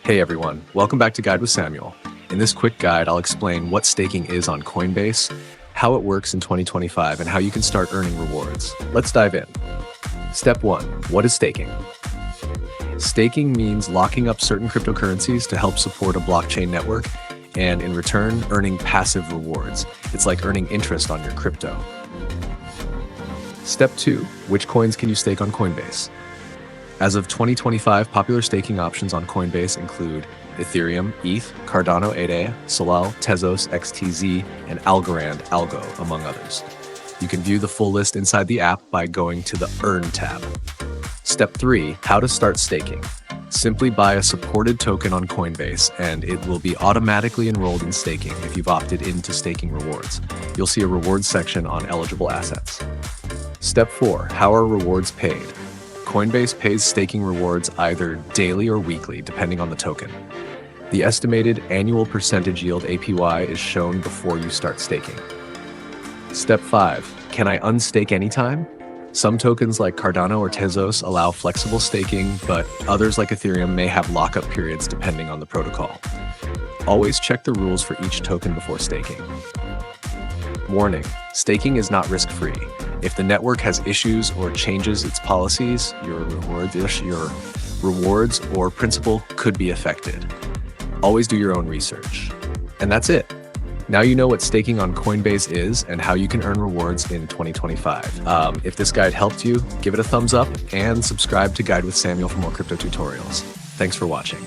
Hey everyone, welcome back to Guide with Samuel. In this quick guide, I'll explain what staking is on Coinbase, how it works in 2025, and how you can start earning rewards. Let's dive in. Step 1. What is staking? Staking means locking up certain cryptocurrencies to help support a blockchain network, and in return, earning passive rewards. It's like earning interest on your crypto. Step 2. Which coins can you stake on Coinbase? As of 2025, popular staking options on Coinbase include Ethereum, ETH, Cardano 8A, Solal, Tezos, XTZ, and Algorand, Algo, among others. You can view the full list inside the app by going to the Earn tab. Step 3. How to start staking. Simply buy a supported token on Coinbase, and it will be automatically enrolled in staking if you've opted into staking rewards. You'll see a rewards section on eligible assets. Step 4. How are rewards paid? Coinbase pays staking rewards either daily or weekly, depending on the token. The estimated annual percentage yield APY is shown before you start staking. Step 5. Can I unstake anytime? Some tokens like Cardano or Tezos allow flexible staking, but others like Ethereum may have lockup periods depending on the protocol. Always check the rules for each token before staking. Warning: staking is not risk-free. If the network has issues or changes its policies, your rewards or principal could be affected. Always do your own research. And that's it. Now you know what staking on Coinbase is and how you can earn rewards in 2025. If this guide helped you, give it a thumbs up and subscribe to Guide with Samuel for more crypto tutorials. Thanks for watching.